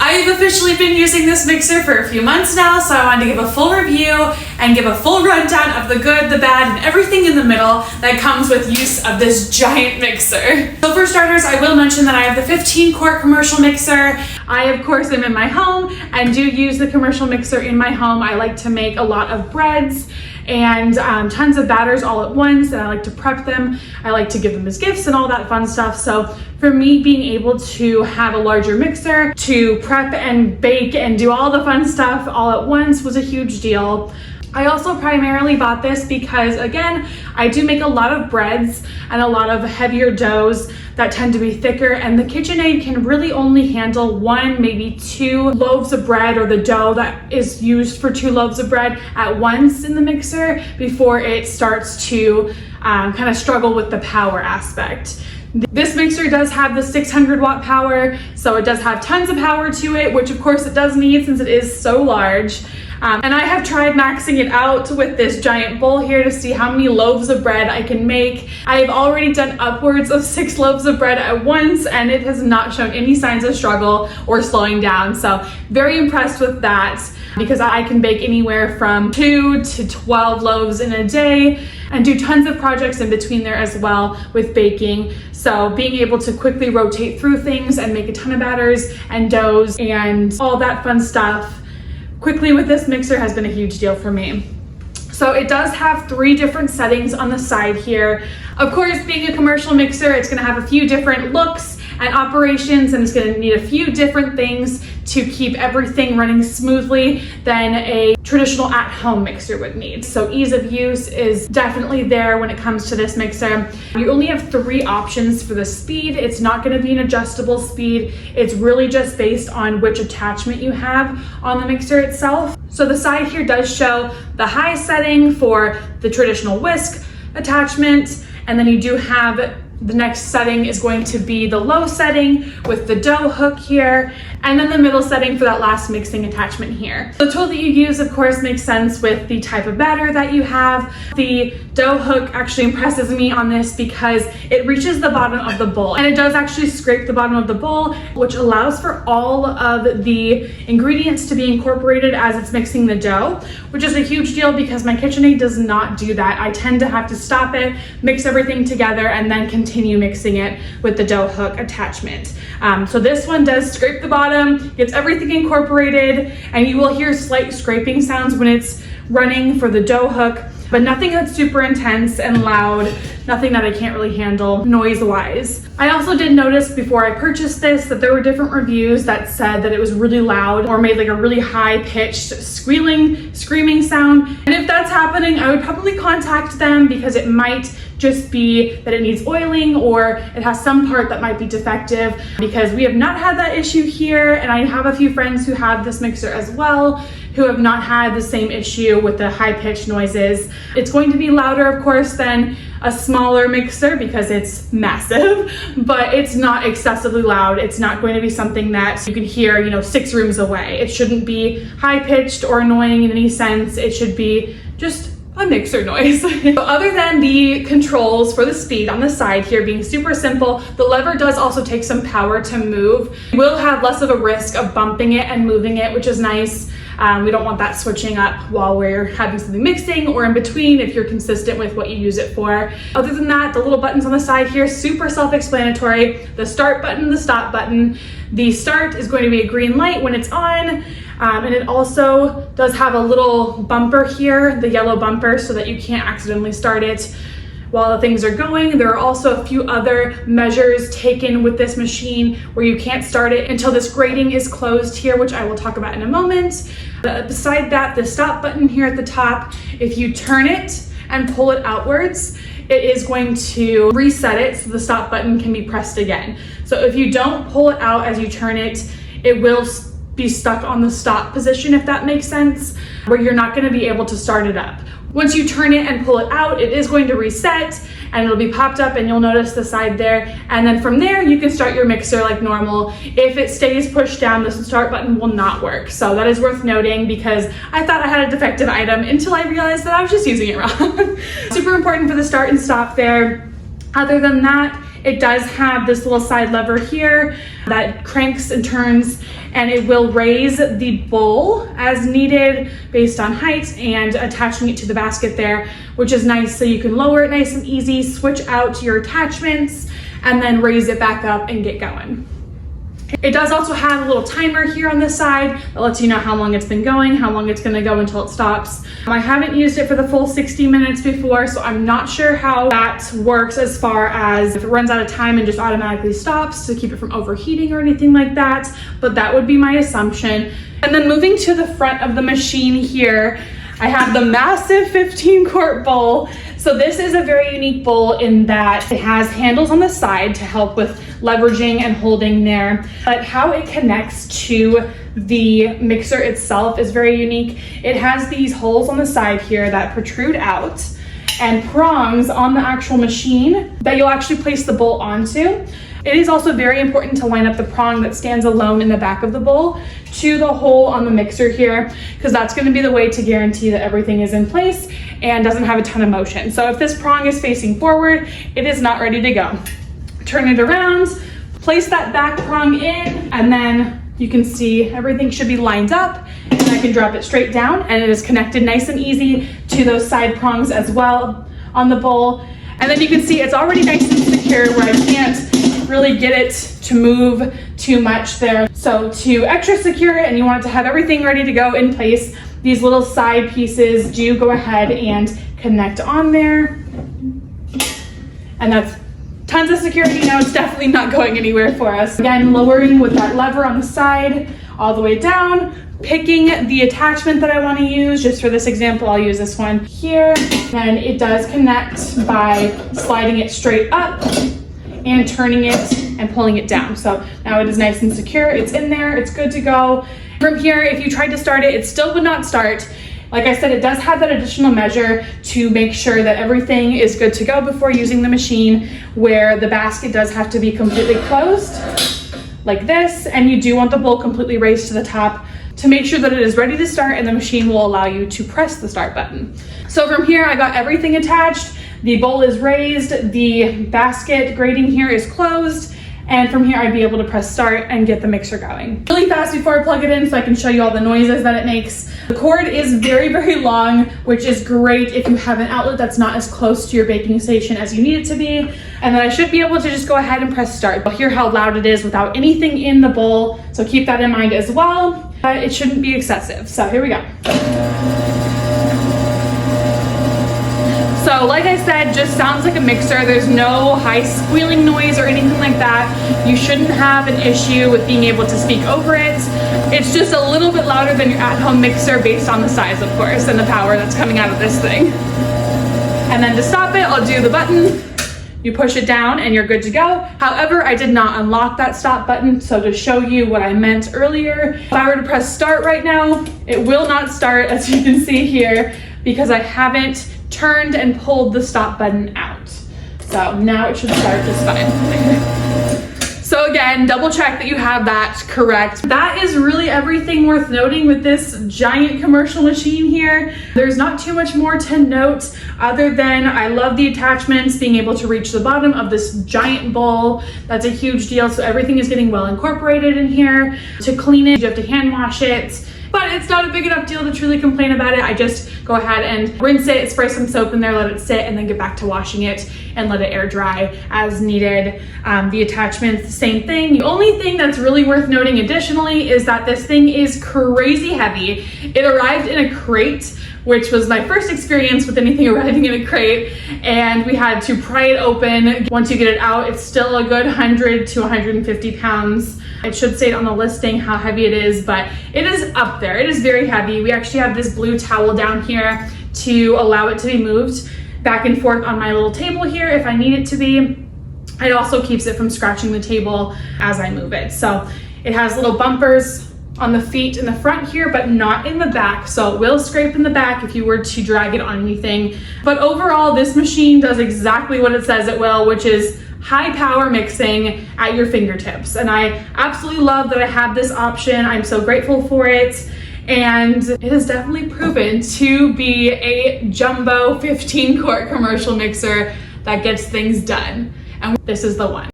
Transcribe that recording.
I've officially been using this mixer for a few months now, so I wanted to give a full review and give a full rundown of the good, the bad, and everything in the middle that comes with use of this giant mixer. So for starters, I will mention that I have the 15-quart commercial mixer. I, of course, am in my home and do use the commercial mixer in my home. I like to make a lot of breads and tons of batters all at once, and I like to prep them. I like to give them as gifts and all that fun stuff. So for me, being able to have a larger mixer to prep and bake and do all the fun stuff all at once was a huge deal. I also primarily bought this because, again, I do make a lot of breads and a lot of heavier doughs that tend to be thicker, and the KitchenAid can really only handle 1, maybe 2 loaves of bread, or the dough that is used for 2 loaves of bread at once in the mixer before it starts to kind of struggle with the power aspect. This mixer does have the 600 watt power, so it does have tons of power to it, which of course it does need since it is so large. And I have tried maxing it out with this giant bowl here to see how many loaves of bread I can make. I have already done upwards of 6 loaves of bread at once, and it has not shown any signs of struggle or slowing down. So very impressed with that, because I can bake anywhere from 2 to 12 loaves in a day and do tons of projects in between there as well with baking. So being able to quickly rotate through things and make a ton of batters and doughs and all that fun stuff quickly with this mixer has been a huge deal for me. So it does have 3 different settings on the side here. Of course, being a commercial mixer, it's gonna have a few different looks and operations, and it's gonna need a few different things to keep everything running smoothly than a traditional at-home mixer would need. So ease of use is definitely there when it comes to this mixer. You only have 3 options for the speed. It's not gonna be an adjustable speed. It's really just based on which attachment you have on the mixer itself. So the side here does show the high setting for the traditional whisk attachment, and then you do have the next setting is going to be the low setting with the dough hook here, and then the middle setting for that last mixing attachment here. The tool that you use, of course, makes sense with the type of batter that you have. The dough hook actually impresses me on this because it reaches the bottom of the bowl, and it does actually scrape the bottom of the bowl, which allows for all of the ingredients to be incorporated as it's mixing the dough, which is a huge deal because my KitchenAid does not do that. I tend to have to stop it, mix everything together, and then continue mixing it with the dough hook attachment. So this one does scrape the bottom, gets everything incorporated, and you will hear slight scraping sounds when it's running for the dough hook, but nothing that's super intense and loud, nothing that I can't really handle noise-wise. I also did notice before I purchased this that there were different reviews that said that it was really loud or made like a really high-pitched screaming sound. And if that's happening, I would probably contact them because it might just be that it needs oiling or it has some part that might be defective, because we have not had that issue here, and I have a few friends who have this mixer as well who have not had the same issue with the high-pitched noises. It's going to be louder, of course, than a smaller mixer because it's massive, but it's not excessively loud. It's not going to be something that you can hear, 6 rooms away. It shouldn't be high-pitched or annoying in any sense. It should be just a mixer noise. So other than the controls for the speed on the side here being super simple, the lever does also take some power to move. You will have less of a risk of bumping it and moving it, which is nice. We don't want that switching up while we're having something mixing or in between if you're consistent with what you use it for. Other than that, the little buttons on the side here, super self-explanatory. The start button, the stop button. The start is going to be a green light when it's on. And it also does have a little bumper here, the yellow bumper, so that you can't accidentally start it while the things are going. There are also a few other measures taken with this machine where you can't start it until this grating is closed here, which I will talk about in a moment. Beside that, the stop button here at the top, if you turn it and pull it outwards, it is going to reset it so the stop button can be pressed again. So if you don't pull it out as you turn it, it will be stuck on the stop position, if that makes sense, where you're not going to be able to start it up. Once you turn it and pull it out, it is going to reset and it'll be popped up, and you'll notice the side there. And then from there, you can start your mixer like normal. If it stays pushed down, the start button will not work. So that is worth noting because I thought I had a defective item until I realized that I was just using it wrong. Super important for the start and stop there. Other than that, It does have this little side lever here that cranks and turns, and it will raise the bowl as needed based on height and attaching it to the basket there, which is nice, so you can lower it nice and easy, switch out your attachments, and then raise it back up and get going. It does also have a little timer here on the side that lets you know how long it's been going, how long it's gonna go until it stops. I haven't used it for the full 60 minutes before, so I'm not sure how that works as far as if it runs out of time and just automatically stops to keep it from overheating or anything like that, but that would be my assumption. And then moving to the front of the machine here, I have the massive 15-quart bowl. So this is a very unique bowl in that it has handles on the side to help with leveraging and holding there, but how it connects to the mixer itself is very unique. It has these holes on the side here that protrude out and prongs on the actual machine that you'll actually place the bowl onto. It is also very important to line up the prong that stands alone in the back of the bowl to the hole on the mixer here, because that's going to be the way to guarantee that everything is in place and doesn't have a ton of motion. So if this prong is facing forward, it is not ready to go. Turn it around, place that back prong in, and then you can see everything should be lined up, and I can drop it straight down, and it is connected nice and easy to those side prongs as well on the bowl. And then you can see it's already nice and secure where I can't really get it to move too much there. So to extra secure it and you want it to have everything ready to go in place, these little side pieces do go ahead and connect on there. And that's tons of security. Now it's definitely not going anywhere for us. Again, lowering with that lever on the side all the way down, picking the attachment that I want to use. Just for this example, I'll use this one here. And it does connect by sliding it straight up and turning it and pulling it down. So now it is nice and secure. It's in there, it's good to go. From here, if you tried to start it, it still would not start. Like I said, it does have that additional measure to make sure that everything is good to go before using the machine, where the basket does have to be completely closed like this, and you do want the bowl completely raised to the top to make sure that it is ready to start, and the machine will allow you to press the start button. So from here, I got everything attached. The bowl is raised, the basket grating here is closed, and from here I'd be able to press start and get the mixer going. Really fast before I plug it in so I can show you all the noises that it makes. The cord is very, very long, which is great if you have an outlet that's not as close to your baking station as you need it to be. And then I should be able to just go ahead and press start. You'll hear how loud it is without anything in the bowl, so keep that in mind as well. It shouldn't be excessive. So here we go. So like I said, just sounds like a mixer. There's no high squealing noise or anything like that. You shouldn't have an issue with being able to speak over it. It's just a little bit louder than your at-home mixer based on the size, of course, and the power that's coming out of this thing. And then to stop it, I'll do the button. You push it down and you're good to go. However, I did not unlock that stop button, so to show you what I meant earlier, if I were to press start right now, it will not start, as you can see here, because I haven't turned and pulled the stop button out. So now it should start just fine. So again, double check that you have that correct. That is really everything worth noting with this giant commercial machine here. There's not too much more to note other than I love the attachments, being able to reach the bottom of this giant bowl. That's a huge deal. So everything is getting well incorporated in here. To clean it, you have to hand wash it. But it's not a big enough deal to truly complain about it. I just go ahead and rinse it, spray some soap in there, let it sit, and then get back to washing it and let it air dry as needed. The attachments, same thing. The only thing that's really worth noting additionally is that this thing is crazy heavy. It arrived in a crate, which was my first experience with anything arriving in a crate, and we had to pry it open. Once you get it out, it's still a good 100 to 150 pounds. It should say it on the listing how heavy it is, but it is up there. It is very heavy. We actually have this blue towel down here to allow it to be moved back and forth on my little table here if I need it to be. It also keeps it from scratching the table as I move it. So it has little bumpers on the feet in the front here, but not in the back. So it will scrape in the back if you were to drag it on anything. But overall, this machine does exactly what it says it will, which is high power mixing at your fingertips. And I absolutely love that I have this option. I'm so grateful for it. And it has definitely proven to be a jumbo 15-quart commercial mixer that gets things done. and this is the one.